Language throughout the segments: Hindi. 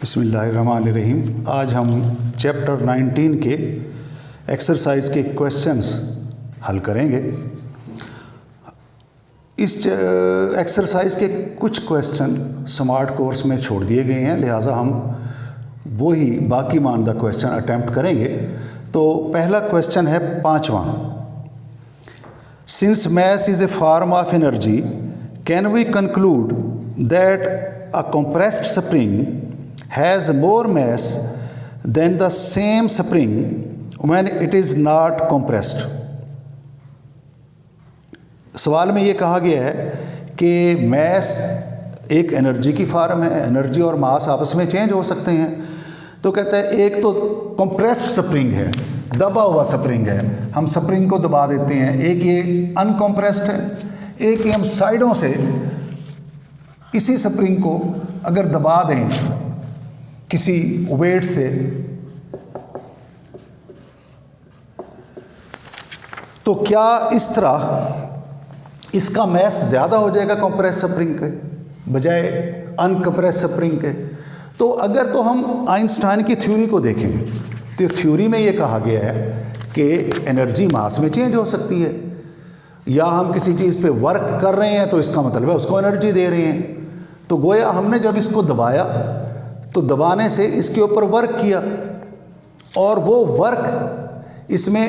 बिस्मिल्लाहिर्रहमानिर्रहीम। आज हम चैप्टर 19 के एक्सरसाइज के क्वेश्चंस हल करेंगे। इस एक्सरसाइज के कुछ क्वेश्चन स्मार्ट कोर्स में छोड़ दिए गए हैं, लिहाजा हम वही बाकी मानदा क्वेश्चन अटेम्प्ट करेंगे। तो पहला क्वेश्चन है 5वां। Since mass is a form of energy, can we conclude that a compressed spring has more mass than the same spring when it is not compressed। सवाल में ये कहा गया है कि मैस एक एनर्जी की फॉर्म है, एनर्जी और मास आपस में चेंज हो सकते हैं। तो कहता है एक तो कंप्रेस्ड स्प्रिंग है, दबा हुआ स्प्रिंग है, हम स्प्रिंग को दबा देते हैं। एक ये अनकंप्रेस्ड है, एक ये हम साइडों से इसी स्प्रिंग को अगर दबा दें किसी वेट से, तो क्या इस तरह इसका मैस ज़्यादा हो जाएगा कंप्रेस स्प्रिंग के बजाय अनकंप्रेस स्प्रिंग के। तो अगर तो हम आइंस्टाइन की थ्योरी को देखें तो थ्योरी में ये कहा गया है कि एनर्जी मास में चेंज हो सकती है, या हम किसी चीज़ पे वर्क कर रहे हैं तो इसका मतलब है उसको एनर्जी दे रहे हैं। तो गोया हमने जब इसको दबाया तो दबाने से इसके ऊपर वर्क किया और वो वर्क इसमें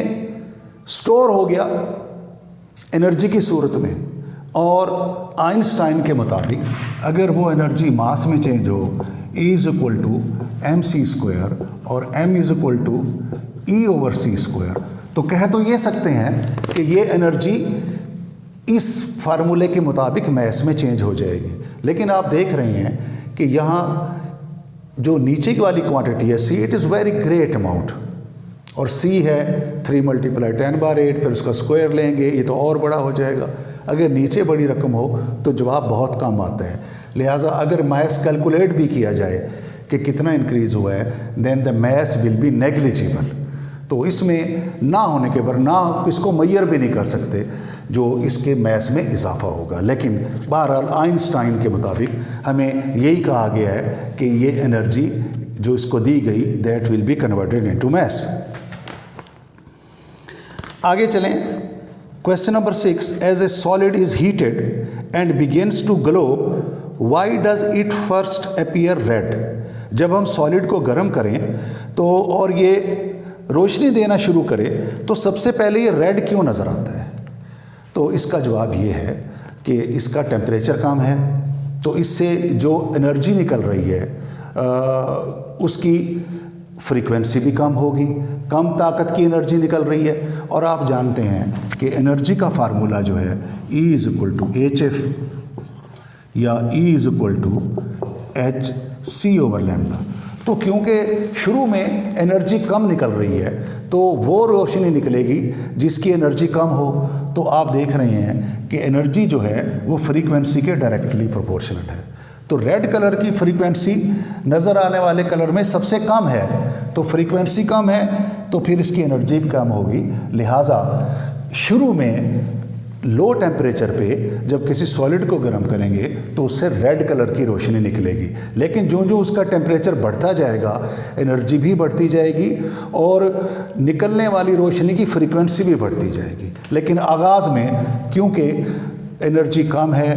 स्टोर हो गया एनर्जी की सूरत में। और आइंस्टाइन के मुताबिक अगर वो एनर्जी मास में चेंज हो, E is equal to mc² और m is equal to E/c², तो कह तो ये सकते हैं कि ये एनर्जी इस फार्मूले के मुताबिक मैस में चेंज हो जाएगी। लेकिन आप देख रहे हैं कि यहाँ जो नीचे की वाली क्वांटिटी है C, it is very great amount, और C है 3 × 10⁸, फिर उसका स्क्वायर लेंगे, ये तो और बड़ा हो जाएगा। अगर नीचे बड़ी रकम हो तो जवाब बहुत कम आता है। लिहाजा अगर मैस कैलकुलेट भी किया जाए कि कितना इंक्रीज़ हुआ है, then the mass will be negligible. तो इसमें ना होने के पर ना इसको मैयर भी नहीं कर सकते जो इसके मैस में इजाफा होगा। लेकिन बहरहाल आइंस्टाइन के मुताबिक हमें यही कहा गया है कि ये एनर्जी जो इसको दी गई that will be converted into mass. आगे चलें। Question number 6। As a solid is heated and begins to glow, why does it first appear red. जब हम सॉलिड को गर्म करें तो और ये रोशनी देना शुरू करे तो सबसे पहले ये रेड क्यों नज़र आता है? तो इसका जवाब ये है कि इसका टेम्परेचर कम है, तो इससे जो एनर्जी निकल रही है उसकी फ्रीक्वेंसी भी कम होगी, कम ताकत की एनर्जी निकल रही है। और आप जानते हैं कि एनर्जी का फार्मूला जो है E is equal to hf या E is equal to hc/λ। तो क्योंकि शुरू में एनर्जी कम निकल रही है तो वो रोशनी निकलेगी जिसकी एनर्जी कम हो। तो आप देख रहे हैं कि एनर्जी जो है वो फ्रीक्वेंसी के डायरेक्टली प्रोपोर्शनल है। तो रेड कलर की फ्रीक्वेंसी नज़र आने वाले कलर में सबसे कम है, तो फ्रीक्वेंसी कम है तो फिर इसकी एनर्जी भी कम होगी। लिहाजा शुरू में लो टेम्परेचर पे जब किसी सॉलिड को गर्म करेंगे तो उससे रेड कलर की रोशनी निकलेगी। लेकिन जो जो उसका टेम्परेचर बढ़ता जाएगा एनर्जी भी बढ़ती जाएगी और निकलने वाली रोशनी की फ्रीक्वेंसी भी बढ़ती जाएगी। लेकिन आगाज़ में क्योंकि एनर्जी कम है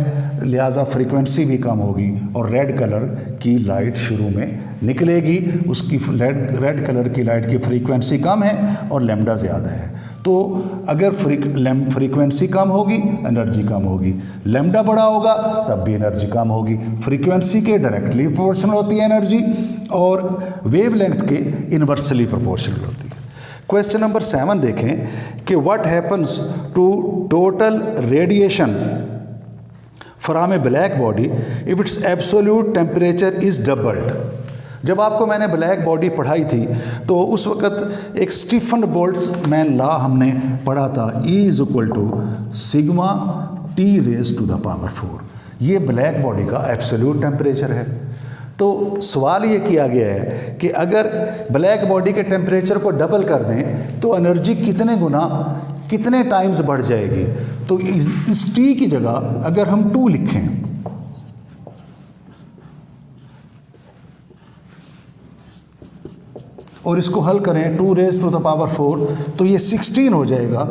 लिहाजा फ्रीक्वेंसी भी कम होगी और रेड कलर की लाइट शुरू में निकलेगी। उसकी रेड कलर की लाइट की फ्रीक्वेंसी कम है और लैम्डा ज़्यादा है। तो अगर फ्रीक्वेंसी कम होगी एनर्जी कम होगी, लैम्डा बड़ा होगा तब भी एनर्जी कम होगी। फ्रीक्वेंसी के डायरेक्टली प्रोपोर्शनल होती है एनर्जी और वेवलेंथ के इन्वर्सली प्रोपोर्शनल होती है। क्वेश्चन नंबर 7 देखें कि what happens to total radiation from a black body if it's absolute temperature is doubled. जब आपको मैंने ब्लैक बॉडी पढ़ाई थी तो उस वक़्त एक स्टीफन बोल्ट्जमैन लॉ हमने पढ़ा था, E is equal to σT⁴। ये ब्लैक बॉडी का एब्सोल्यूट टेम्परेचर है। तो सवाल ये किया गया है कि अगर ब्लैक बॉडी के टेम्परेचर को डबल कर दें तो एनर्जी कितने गुना कितने टाइम्स बढ़ जाएगी। तो इस T की जगह अगर हम 2 लिखें और इसको हल करें 2 रेज़ टू द पावर 4 तो ये 16 हो जाएगा।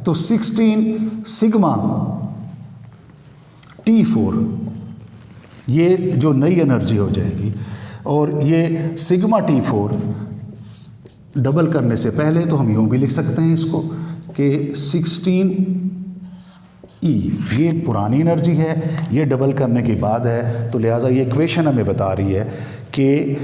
तो 16 सिग्मा T4 ये जो नई एनर्जी हो जाएगी, और ये सिग्मा T4 डबल करने से पहले तो हम यूँ भी लिख सकते हैं इसको कि 16E ये पुरानी एनर्जी है, ये डबल करने के बाद है, तो लिहाजा ये इक्वेशन हमें बता रही है कि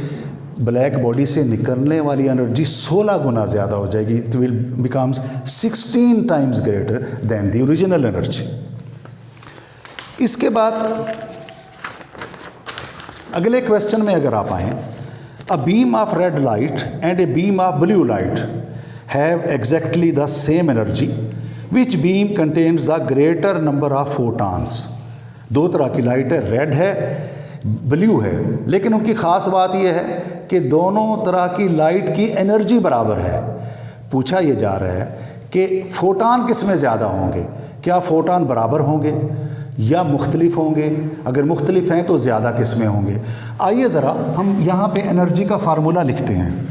ब्लैक बॉडी से निकलने वाली एनर्जी 16 गुना ज़्यादा हो जाएगी। It will becomes 16 times greater than the original energy. इसके बाद अगले क्वेश्चन में अगर आप आएँ, a beam of red light and A beam of blue light have exactly the same energy, which beam contains the greater number of photons. दो तरह की लाइट है, रेड है, ब्लू है, लेकिन उनकी ख़ास बात यह है कि दोनों तरह की लाइट की एनर्जी बराबर है। पूछा यह जा रहा है कि फ़ोटॉन किस में ज़्यादा होंगे, क्या फ़ोटॉन बराबर होंगे या मुख्तलिफ होंगे, अगर मुख्तलिफ हैं तो ज़्यादा किस में होंगे। आइए ज़रा हम यहाँ पे एनर्जी का फार्मूला लिखते हैं,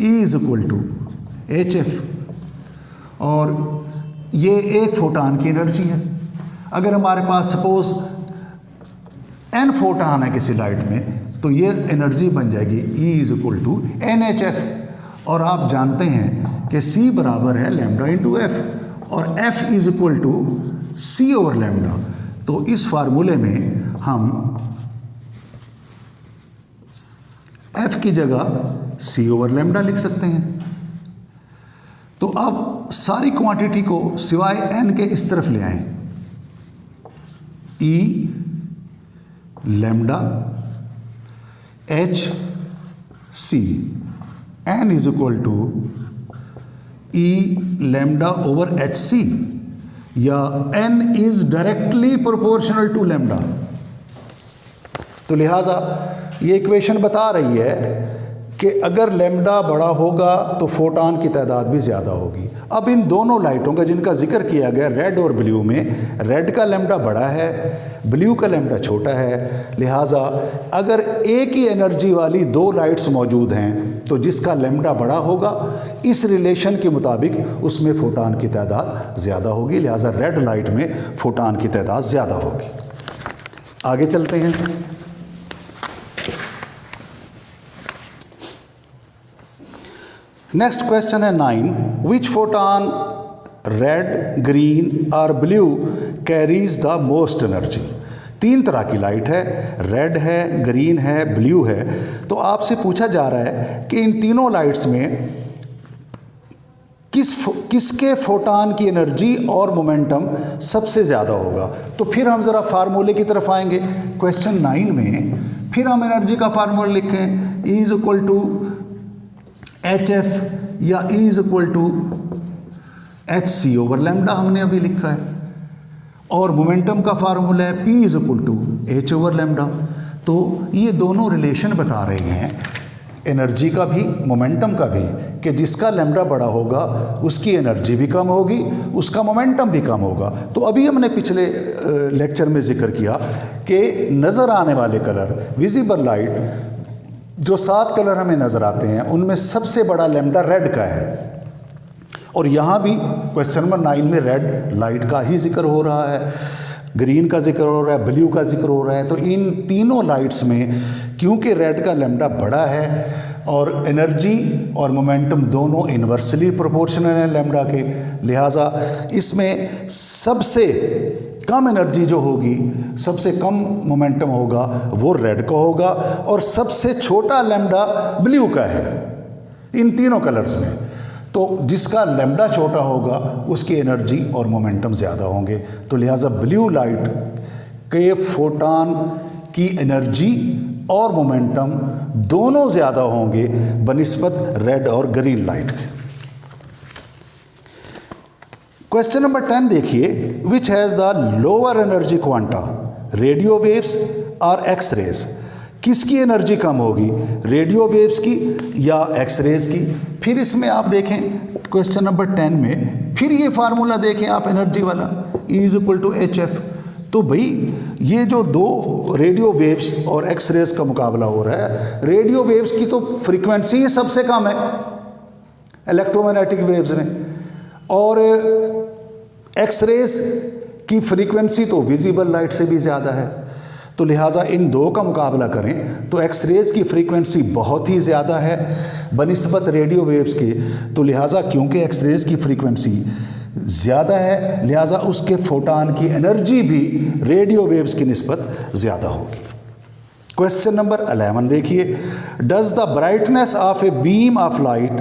E=hf, और ये एक फ़ोटॉन की एनर्जी है। अगर हमारे पास सपोज़ n फोटॉन है किसी लाइट में, तो ये एनर्जी बन जाएगी E=nhf, और आप जानते हैं कि c बराबर है लैम्डा इंटू f, और f c/λ। तो इस फार्मूले में हम f की जगह c/λ लिख सकते हैं। तो अब सारी क्वांटिटी को सिवाय n के इस तरफ ले आएं, E lambda h c, n E λ/hc, या n is directly proportional to lambda. तो लिहाजा ये इक्वेशन बता रही है कि अगर लैम्डा बड़ा होगा तो फोटॉन की तादाद भी ज़्यादा होगी। अब इन दोनों लाइटों का जिनका जिक्र किया गया रेड और ब्लू में, रेड का लैम्डा बड़ा है, ब्लू का लैम्डा छोटा है। लिहाजा अगर एक ही एनर्जी वाली दो लाइट्स मौजूद हैं तो जिसका लैम्डा बड़ा होगा, इस रिलेशन के मुताबिक उसमें फ़ोटॉन की तादाद ज़्यादा होगी। लिहाजा रेड लाइट में फ़ोटॉन की तादाद ज़्यादा होगी। आगे चलते हैं। नेक्स्ट क्वेश्चन है 9, विच फोटॉन रेड, ग्रीन और blue carries the most energy. तीन तरह की लाइट है, रेड है, ग्रीन है, ब्लू है। तो आपसे पूछा जा रहा है कि इन तीनों लाइट्स में किसके फोटॉन की एनर्जी और मोमेंटम सबसे ज़्यादा होगा। तो फिर हम ज़रा फार्मूले की तरफ आएंगे। क्वेश्चन 9 में फिर हम एनर्जी का फार्मूला लिखें, E=hf या E=hc/λ हमने अभी लिखा है, और मोमेंटम का फार्मूला है P=h/λ। तो ये दोनों रिलेशन बता रहे हैं एनर्जी का भी, मोमेंटम का भी, कि जिसका लैम्डा बड़ा होगा उसकी एनर्जी भी कम होगी, उसका मोमेंटम भी कम होगा। तो अभी हमने पिछले लेक्चर में जिक्र किया कि नज़र आने वाले कलर, विजिबल लाइट, जो 7 कलर हमें नज़र आते हैं उनमें सबसे बड़ा लैम्डा रेड का है। और यहाँ भी क्वेश्चन नंबर 9 में रेड लाइट का ही जिक्र हो रहा है, ग्रीन का जिक्र हो रहा है, ब्लू का जिक्र हो रहा है। तो इन तीनों लाइट्स में क्योंकि रेड का लैम्डा बड़ा है और एनर्जी और मोमेंटम दोनों इन्वर्सली प्रोपोर्शनल हैं लैम्डा के, लिहाजा इसमें सबसे कम एनर्जी जो होगी, सबसे कम मोमेंटम होगा वो रेड का होगा, और सबसे छोटा लैम्डा ब्लू का है इन तीनों कलर्स में। तो जिसका लैम्डा छोटा होगा उसकी एनर्जी और मोमेंटम ज़्यादा होंगे। तो लिहाजा ब्लू लाइट के फोटॉन की एनर्जी और मोमेंटम दोनों ज़्यादा होंगे बनिस्बत रेड और ग्रीन लाइट के। क्वेश्चन नंबर 10 देखिए, which has the lower energy quanta, radio waves और एक्स रेज। किसकी एनर्जी कम होगी, रेडियो वेव्स की या एक्स रेज की। फिर इसमें आप देखें क्वेश्चन नंबर 10 में फिर ये फार्मूला देखें आप एनर्जी वाला, E=hf। तो भाई ये जो दो रेडियो वेव्स और एक्स रेज का मुकाबला हो रहा है, रेडियो वेव्स की तो फ्रीक्वेंसी ही सबसे कम है इलेक्ट्रोमैग्नेटिक वेव्स में, और एक्स रेज की फ्रीक्वेंसी तो विजिबल लाइट से भी ज़्यादा है। तो लिहाजा इन दो का मुकाबला करें तो एक्स रेज की फ्रीक्वेंसी बहुत ही ज़्यादा है बनिस्बत रेडियो वेव्स के। तो लिहाजा क्योंकि एक्स रेज की फ्रीक्वेंसी ज़्यादा है, लिहाजा उसके फोटान की एनर्जी भी रेडियो वेव्स की निस्बत ज़्यादा होगी। क्वेश्चन नंबर 11 देखिए, does the brightness of a beam of light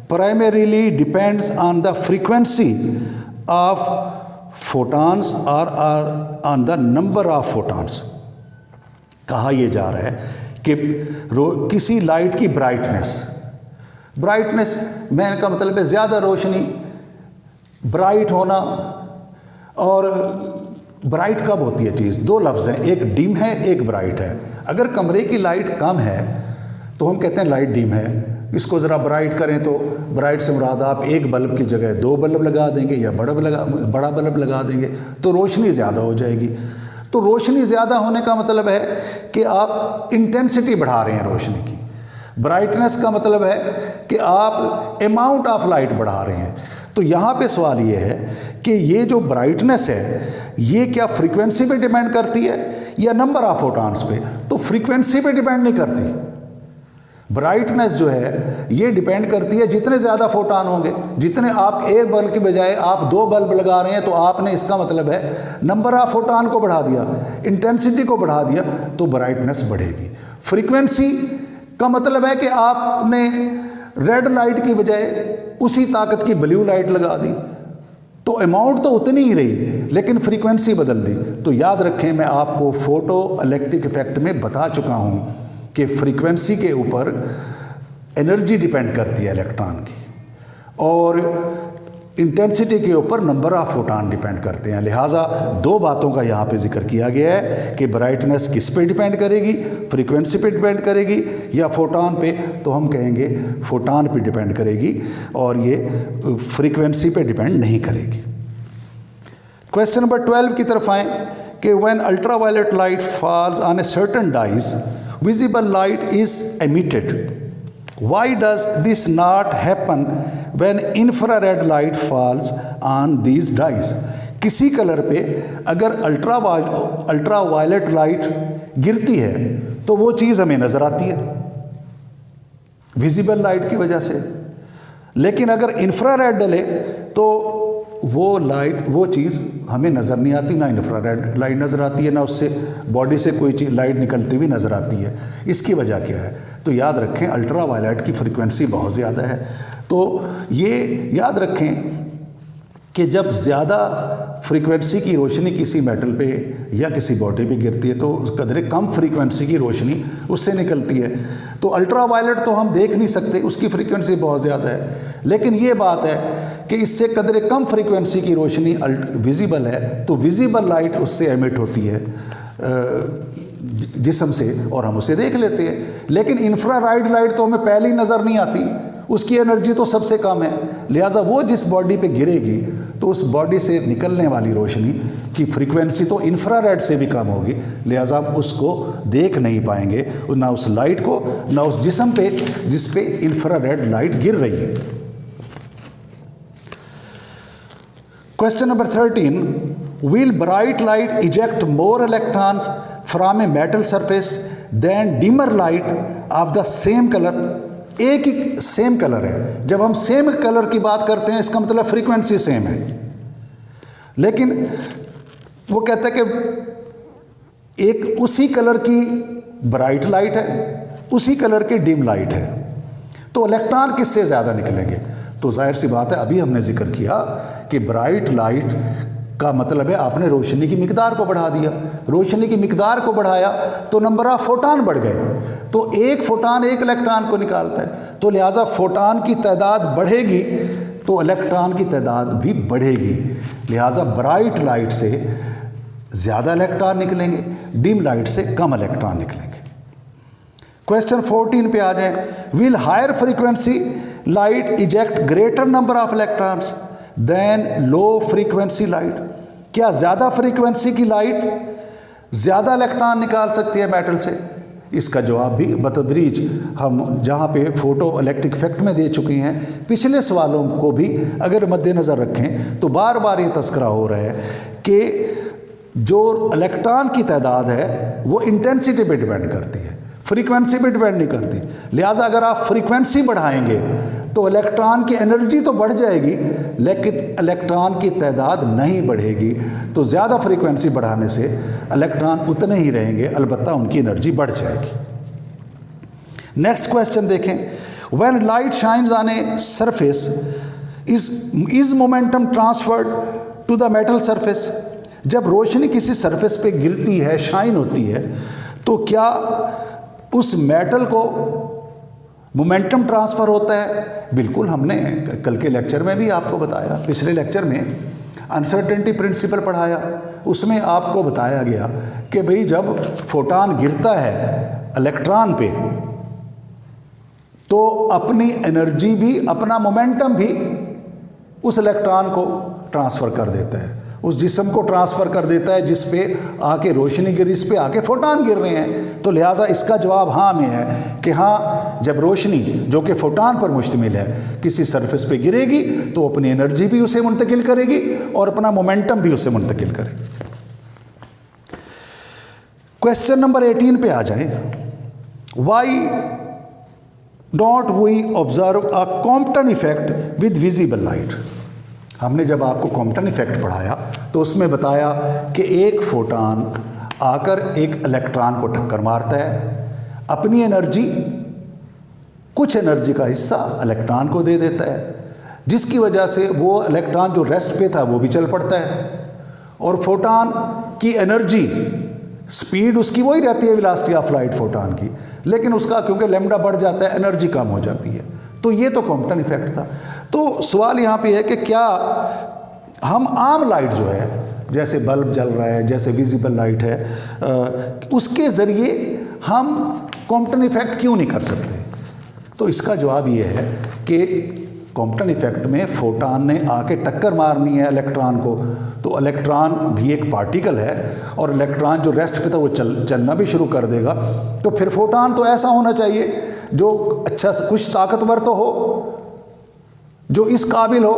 primarily depends on the frequency of photons और on the number of photons. कहा यह जा रहा है कि किसी लाइट की ब्राइटनेस मैंने का मतलब है ज़्यादा रोशनी, ब्राइट होना। और ब्राइट कब होती है चीज़? दो लफ्ज़ हैं, एक डिम है एक ब्राइट है। अगर कमरे की लाइट कम है तो हम कहते हैं लाइट डिम है। इसको ज़रा ब्राइट करें तो ब्राइट से मुराद आप एक बल्ब की जगह दो बल्ब लगा देंगे या बड़ा बल्ब लगा देंगे तो रोशनी ज़्यादा हो जाएगी। तो रोशनी ज़्यादा होने का मतलब है कि आप इंटेंसिटी बढ़ा रहे हैं रोशनी की। ब्राइटनेस का मतलब है कि आप अमाउंट ऑफ लाइट बढ़ा रहे हैं। तो यहाँ पे सवाल ये है कि ये जो ब्राइटनेस है ये क्या फ्रीक्वेंसी पे डिपेंड करती है या नंबर ऑफ फोटॉन्स पे? तो फ्रीक्वेंसी पे डिपेंड नहीं करती। ब्राइटनेस जो है ये डिपेंड करती है जितने ज़्यादा फोटॉन होंगे, जितने आप एक बल्ब के बजाय आप दो बल्ब लगा रहे हैं तो आपने इसका मतलब है नंबर ऑफ फोटॉन को बढ़ा दिया, इंटेंसिटी को बढ़ा दिया, तो ब्राइटनेस बढ़ेगी। फ्रीक्वेंसी का मतलब है कि आपने रेड लाइट की बजाय उसी ताकत की ब्लू लाइट लगा दी तो अमाउंट तो उतनी ही रही लेकिन फ्रीक्वेंसी बदल दी। तो याद रखें, मैं आपको फोटो इलेक्ट्रिक इफेक्ट में बता चुका हूँ कि फ्रीक्वेंसी के ऊपर एनर्जी डिपेंड करती है इलेक्ट्रॉन की और इंटेंसिटी के ऊपर नंबर ऑफ फोटॉन डिपेंड करते हैं। लिहाजा दो बातों का यहाँ पे जिक्र किया गया है कि ब्राइटनेस किस पे डिपेंड करेगी, फ्रीक्वेंसी पे डिपेंड करेगी या फोटॉन पे? तो हम कहेंगे फोटॉन पे डिपेंड करेगी और ये फ्रीक्वेंसी पे डिपेंड नहीं करेगी। क्वेश्चन नंबर 12 की तरफ आएँ कि when ultraviolet light falls on a certain dyes visible light is emitted. Why does this not happen when infrared light falls on these dyes? किसी कलर पे अगर अल्ट्रावायलेट लाइट गिरती है तो वो चीज़ हमें नज़र आती है विजिबल लाइट की वजह से, लेकिन अगर इंफ्रारेड डले तो वो चीज़ हमें नज़र नहीं आती। ना इंफ्रारेड लाइट नज़र आती है, ना उससे बॉडी से कोई चीज़ लाइट निकलती हुई नज़र आती है। इसकी वजह क्या है? तो याद रखें अल्ट्रा वायलेट की फ्रीक्वेंसी बहुत ज़्यादा है। तो ये याद रखें कि जब ज़्यादा फ्रीक्वेंसी की रोशनी किसी मेटल पे या किसी बॉडी पे गिरती है तो कदरे कम फ्रीक्वेंसी की रोशनी उससे निकलती है। तो अल्ट्रा वायलेट तो हम देख नहीं सकते, उसकी फ्रीक्वेंसी बहुत ज़्यादा है, लेकिन ये बात है कि इससे कदरे कम फ्रीक्वेंसी की रोशनी विजिबल है तो विजिबल लाइट उससे एमिट होती है जिस्म से और हम उसे देख लेते हैं। लेकिन इंफ्रारेड लाइट तो हमें पहले ही नज़र नहीं आती, उसकी एनर्जी तो सबसे कम है। लिहाजा वो जिस बॉडी पे गिरेगी तो उस बॉडी से निकलने वाली रोशनी की फ्रीक्वेंसी तो इंफ्रारेड से भी कम होगी, लिहाजा हम उसको देख नहीं पाएंगे, ना उस लाइट को ना उस जिस्म पे जिस पे इंफ्रारेड लाइट गिर रही है। Question number 13, will bright light eject more electrons from a metal surface than dimmer light of the same color? एक ही सेम कलर है। जब हम सेम कलर की बात करते हैं इसका मतलब फ्रीक्वेंसी सेम है, लेकिन वो कहता है कि एक उसी कलर की ब्राइट लाइट है, उसी कलर की डिम लाइट है, तो इलेक्ट्रॉन किससे ज़्यादा निकलेंगे? तो जाहिर सी बात है, अभी हमने जिक्र किया कि ब्राइट लाइट का मतलब है आपने रोशनी की मिकदार को बढ़ा दिया। रोशनी की मिकदार को बढ़ाया तो नंबर ऑफ फोटॉन बढ़ गए, तो एक फोटॉन एक इलेक्ट्रॉन को निकालता है, तो लिहाजा फोटॉन की तादाद बढ़ेगी तो इलेक्ट्रॉन की तादाद भी बढ़ेगी। लिहाजा ब्राइट लाइट से ज़्यादा इलेक्ट्रॉन निकलेंगे, डिम लाइट से कम इलेक्ट्रॉन निकलेंगे। क्वेश्चन 14 पे आ जाए, will higher frequency light eject greater number of electrons than low frequency light? क्या ज़्यादा फ्रीक्वेंसी की लाइट ज़्यादा इलेक्ट्रॉन निकाल सकती है मेटल से? इसका जवाब भी बतदरीज हम जहाँ पे फोटो इलेक्ट्रिक इफेक्ट में दे चुके हैं, पिछले सवालों को भी अगर मद्देनज़र रखें तो बार बार ये तस्करा हो रहा है कि जो इलेक्ट्रॉन की तादाद है वो इंटेंसिटी पे डिपेंड करती है, फ्रीक्वेंसी पे डिपेंड नहीं करती। लिहाजा अगर आप फ्रीक्वेंसी बढ़ाएंगे तो इलेक्ट्रॉन की एनर्जी तो बढ़ जाएगी लेकिन इलेक्ट्रॉन की तादाद नहीं बढ़ेगी। तो ज़्यादा फ्रीक्वेंसी बढ़ाने से इलेक्ट्रॉन उतने ही रहेंगे, अलबत्ता उनकी एनर्जी बढ़ जाएगी। नेक्स्ट क्वेश्चन देखें, when light shines on a surface is momentum transferred to the metal surface. जब रोशनी किसी सरफेस पे गिरती है, शाइन होती है, तो क्या उस मेटल को मोमेंटम ट्रांसफ़र होता है? बिल्कुल, हमने कल के लेक्चर में भी आपको बताया, पिछले लेक्चर में अनसर्टेनिटी प्रिंसिपल पढ़ाया, उसमें आपको बताया गया कि भाई जब फोटॉन गिरता है इलेक्ट्रॉन पे तो अपनी एनर्जी भी, अपना मोमेंटम भी उस इलेक्ट्रॉन को ट्रांसफ़र कर देता है, उस जिस्म को ट्रांसफ़र कर देता है जिस पे आके रोशनी गिर, इस पे आके फोटॉन गिर रहे हैं। तो लिहाजा इसका जवाब हाँ में है कि हाँ, जब रोशनी जो कि फोटॉन पर मुश्तमिल है किसी सरफेस पे गिरेगी तो अपनी एनर्जी भी उसे मुंतकिल करेगी और अपना मोमेंटम भी उसे मुंतकिल करेगी। क्वेश्चन नंबर 18 पे आ जाए, why don't we observe a Compton effect with visible light. हमने जब आपको कॉम्पटन इफेक्ट पढ़ाया तो उसमें बताया कि एक फोटॉन आकर एक इलेक्ट्रॉन को टक्कर मारता है, अपनी एनर्जी, कुछ एनर्जी का हिस्सा इलेक्ट्रॉन को दे देता है, जिसकी वजह से वो इलेक्ट्रॉन जो रेस्ट पे था वो भी चल पड़ता है और फोटॉन की एनर्जी, स्पीड उसकी वही रहती है वेलोसिटी ऑफ लाइट फोटॉन की, लेकिन उसका क्योंकि लैम्डा बढ़ जाता है एनर्जी कम हो जाती है। तो ये तो कॉम्पटन इफेक्ट था। तो सवाल यहाँ पे है कि क्या हम आम लाइट जो है, जैसे बल्ब जल रहा है, जैसे विजिबल लाइट है, उसके ज़रिए हम कॉम्पटन इफेक्ट क्यों नहीं कर सकते? तो इसका जवाब ये है कि कॉम्पटन इफेक्ट में फोटॉन ने आके टक्कर मारनी है इलेक्ट्रॉन को, तो इलेक्ट्रॉन भी एक पार्टिकल है और इलेक्ट्रॉन जो रेस्ट पे था वो चलना भी शुरू कर देगा। तो फिर फोटॉन तो ऐसा होना चाहिए जो अच्छा कुछ ताकतवर तो हो, जो इस काबिल हो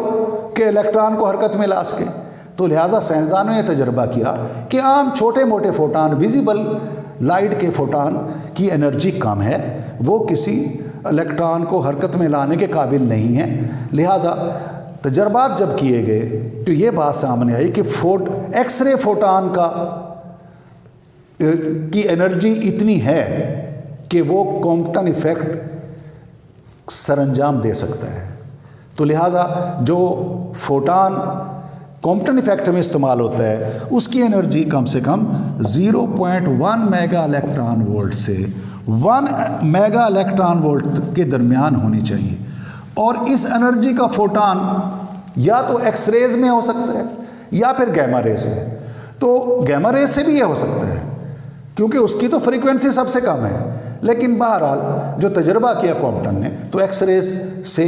कि इलेक्ट्रॉन को हरकत में ला सके। तो लिहाजा साइंसदानों ने तजर्बा किया कि आम छोटे मोटे फोटॉन, विजिबल लाइट के फोटॉन की एनर्जी कम है, वो किसी इलेक्ट्रॉन को हरकत में लाने के काबिल नहीं है। लिहाजा तजर्बात जब किए गए तो ये बात सामने आई कि एक्सरे फोटॉन की एनर्जी इतनी है कि वो कॉम्पटन इफेक्ट सरअंजाम दे सकता है। तो लिहाजा जो फोटॉन कॉम्पटन इफेक्ट में इस्तेमाल होता है उसकी एनर्जी कम से कम 0.1 मेगा इलेक्ट्रॉन वोल्ट से 1 मेगा इलेक्ट्रॉन वोल्ट के दरमियान होनी चाहिए। और इस एनर्जी का फोटॉन या तो एक्स रेज में हो सकता है या फिर गैमा रेज में। तो गैमा रेज से भी यह हो सकता है क्योंकि उसकी तो फ्रीक्वेंसी सबसे कम है, लेकिन बहरहाल जो तजर्बा किया कॉम्पटन ने तो एक्स रेज से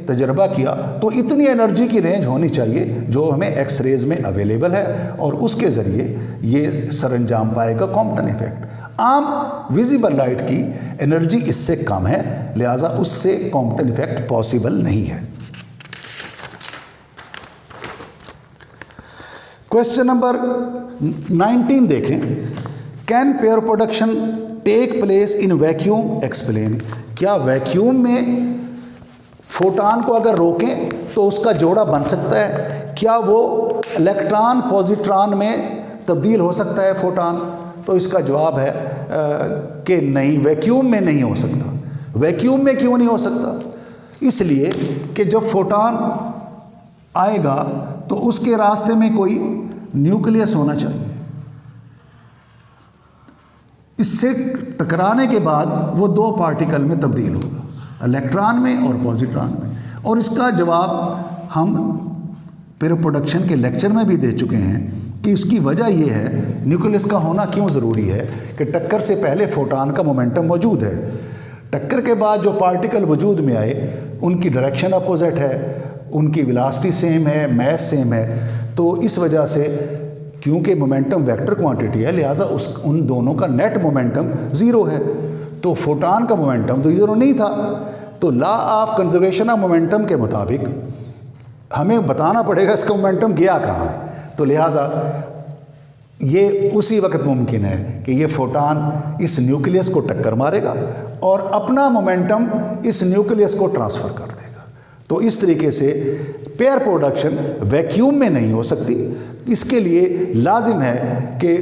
तजर्बा किया तो इतनी एनर्जी की रेंज होनी चाहिए जो हमें एक्स रेज में अवेलेबल है और उसके ज़रिए ये सरअंजाम पाएगा कॉम्पटन इफेक्ट। आम विजिबल लाइट की एनर्जी इससे कम है, लिहाजा उससे कॉम्पटन इफेक्ट पॉसिबल नहीं है। क्वेश्चन नंबर 19 देखें, can pair production take place in vacuum? Explain. क्या वैक्यूम में फोटॉन को अगर रोकें तो उसका जोड़ा बन सकता है? क्या वो इलेक्ट्रॉन पॉजिट्रॉन में तब्दील हो सकता है फोटॉन? तो इसका जवाब है कि नहीं, वैक्यूम में नहीं हो सकता। वैक्यूम में क्यों नहीं हो सकता? इसलिए कि जब फोटॉन आएगा तो उसके रास्ते में कोई न्यूक्लियस होना चाहिए, इससे टकराने के बाद वो दो पार्टिकल में तब्दील होगा, इलेक्ट्रॉन में और पॉजिट्रॉन में। और इसका जवाब हम पेयर प्रोडक्शन के लेक्चर में भी दे चुके हैं कि इसकी वजह यह है न्यूक्लियस का होना क्यों ज़रूरी है कि टक्कर से पहले फोटॉन का मोमेंटम मौजूद है, टक्कर के बाद जो पार्टिकल वजूद में आए उनकी डायरेक्शन अपोजिट है, उनकी वेलोसिटी सेम है, मैस सेम है, तो इस वजह से क्योंकि मोमेंटम वेक्टर क्वांटिटी है, लिहाजा उन दोनों का नेट मोमेंटम ज़ीरो है। तो फोटॉन का मोमेंटम तो ज़ीरो नहीं था। तो law of conservation of momentum के मुताबिक हमें बताना पड़ेगा इसका मोमेंटम गया कहाँ। तो लिहाजा ये उसी वक्त मुमकिन है कि ये फोटॉन इस न्यूक्लियस को टक्कर मारेगा और अपना मोमेंटम इस न्यूक्लियस को ट्रांसफ़र कर देगा। तो इस तरीके से पेयर प्रोडक्शन वैक्यूम में नहीं हो सकती। इसके लिए लाजिम है कि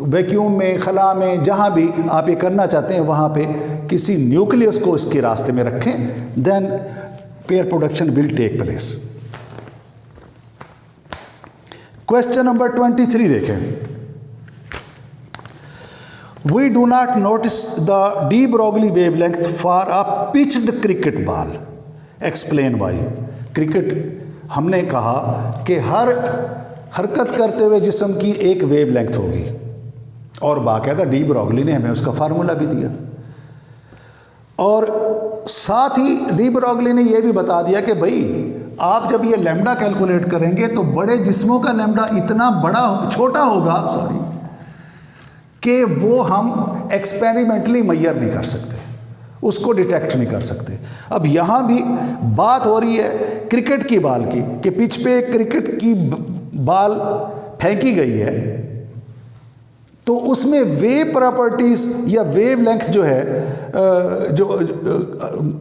वैक्यूम में, खला में, जहाँ भी आप ये करना चाहते हैं वहाँ पे किसी न्यूक्लियस को इसके रास्ते में रखें, then pair production will take place. Question number 23 देखें। We do not notice the de Broglie wavelength for a pitched cricket ball. Explain why. Cricket हमने कहा कि हर हरकत करते हुए जिस्म की एक वेवलेंथ होगी और बाकायदा डी ब्रॉगली ने हमें उसका फार्मूला भी दिया और साथ ही डी ब्रॉगली ने यह भी बता दिया कि भाई आप जब ये लैम्डा कैलकुलेट करेंगे तो बड़े जिस्मों का लैम्डा इतना छोटा होगा कि वो हम एक्सपेरिमेंटली मेजर नहीं कर सकते, उसको डिटेक्ट नहीं कर सकते। अब यहाँ भी बात हो रही है क्रिकेट की बाल की कि पिच पे क्रिकेट की बाल फेंकी गई है, तो उसमें वेव प्रॉपर्टीज़ या वेव लेंथ जो है जो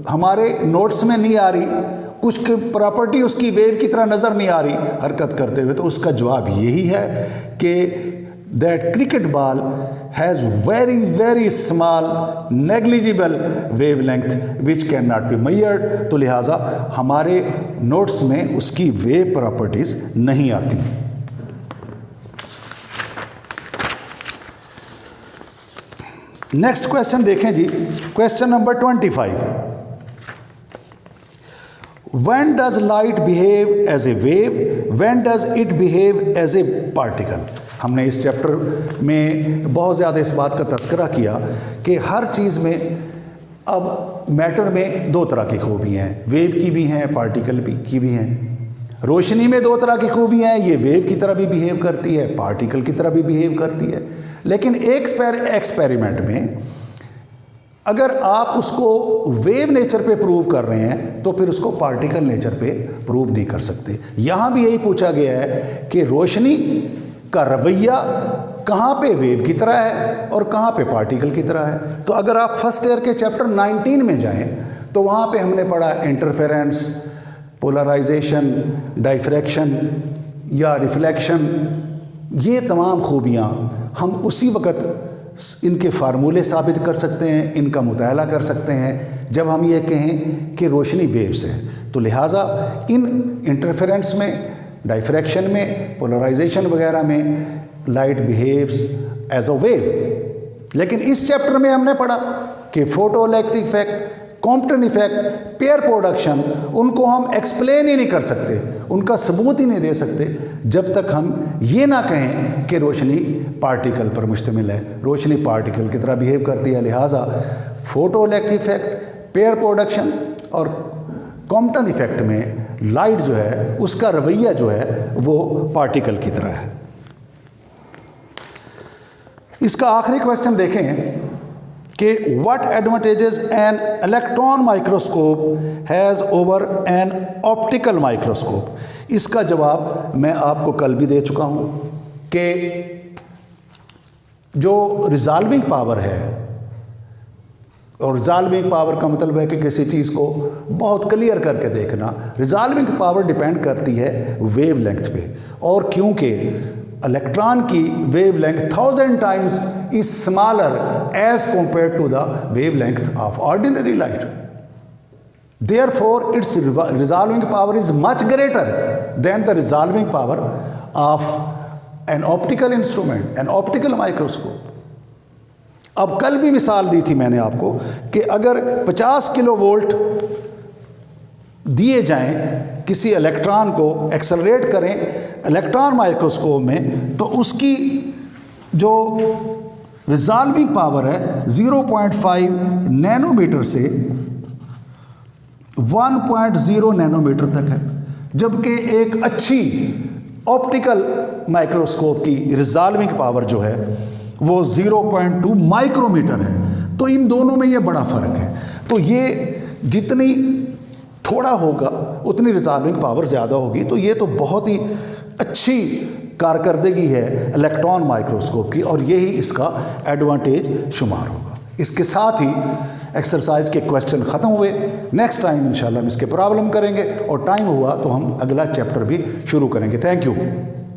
हमारे नोट्स में नहीं आ रही, कुछ प्रॉपर्टी उसकी वेव की तरह नज़र नहीं आ रही हरकत करते हुए। तो उसका जवाब यही है कि that cricket ball has very small negligible wavelength which cannot be measured। तो लिहाजा हमारे नोट्स में उसकी वेव प्रॉपर्टीज नहीं आती। नेक्स्ट क्वेश्चन देखें जी, question number 25। When does light behave as a wave? When does it behave as a particle? हमने इस चैप्टर में बहुत ज़्यादा इस बात का तज़किरा किया कि हर चीज़ में अब मैटर में दो तरह की खूबियाँ हैं, वेव की भी हैं, पार्टिकल की भी हैं। रोशनी में दो तरह की खूबियाँ हैं, ये वेव की तरह भी बिहेव करती है, पार्टिकल की तरह भी बिहेव करती है। लेकिन एक एक्सपेरिमेंट में अगर आप उसको वेव नेचर पे प्रूव कर रहे हैं तो फिर उसको पार्टिकल नेचर पे प्रूव नहीं कर सकते। यहाँ भी यही पूछा गया है कि रोशनी का रवैया कहाँ पे वेव की तरह है और कहाँ पे पार्टिकल की तरह है। तो अगर आप फर्स्ट ईयर के चैप्टर 19 में जाएं तो वहाँ पे हमने पढ़ा इंटरफेरेंस, पोलराइजेशन, डाइफ्रैक्शन या रिफ्लेक्शन, ये तमाम खूबियाँ हम उसी वक्त इनके फार्मूले साबित कर सकते हैं, इनका मुताला कर सकते हैं जब हम ये कहें कि रोशनी वेव्स है। तो लिहाजा इन इंटरफेरेंस में, डाइफ्रैक्शन में, पोलराइजेशन वगैरह में light behaves as a wave. लेकिन इस चैप्टर में हमने पढ़ा कि photoelectric effect, Compton effect, pair production, उनको हम एक्सप्लेन ही नहीं कर सकते, उनका सबूत ही नहीं दे सकते जब तक हम ये ना कहें कि रोशनी पार्टिकल पर मुश्तमिल है, रोशनी पार्टिकल की तरह बिहेव करती है। लिहाजा फोटोइलेक्ट्रिक इफेक्ट, पेयर प्रोडक्शन और कॉम्पटन इफेक्ट में लाइट जो है उसका रवैया जो है वो पार्टिकल की तरह है। इसका आखिरी क्वेश्चन देखें कि what advantages an electron microscope has over N optical microscope. इसका जवाब मैं आपको कल भी दे चुका हूँ कि जो रिजॉल्विंग पावर है, और रिजॉल्विंग पावर का मतलब है कि किसी चीज़ को बहुत क्लियर करके देखना, रिजॉल्विंग पावर डिपेंड करती है वेव लेंथ पे। और क्योंकि इलेक्ट्रॉन की wavelength 1000 times is smaller as compare to the wavelength of ordinary light, therefore it's resolving power is much greater than the resolving power of an optical instrument, an optical microscope. अब कल भी मिसाल दी थी मैंने आपको कि अगर 50 किलो वोल्ट दिए जाएं, किसी इलेक्ट्रॉन को एक्सेलरेट करें इलेक्ट्रॉन माइक्रोस्कोप में, तो उसकी जो रिजॉल्विंग पावर है 0.5 नैनोमीटर से 1.0 नैनोमीटर तक है, जबकि एक अच्छी ऑप्टिकल माइक्रोस्कोप की रिजॉल्विंग पावर जो है वो 0.2 माइक्रोमीटर है। तो इन दोनों में ये बड़ा फ़र्क है। तो ये जितनी थोड़ा होगा उतनी रिजॉल्विंग पावर ज़्यादा होगी। तो ये तो बहुत ही अच्छी कारकर्दगी है इलेक्ट्रॉन माइक्रोस्कोप की, और यही इसका एडवांटेज शुमार होगा। इसके साथ ही एक्सरसाइज के क्वेश्चन ख़त्म हुए। नेक्स्ट टाइम इंशाल्लाह हम इसके प्रॉब्लम करेंगे, और टाइम हुआ तो हम अगला चैप्टर भी शुरू करेंगे। Thank you.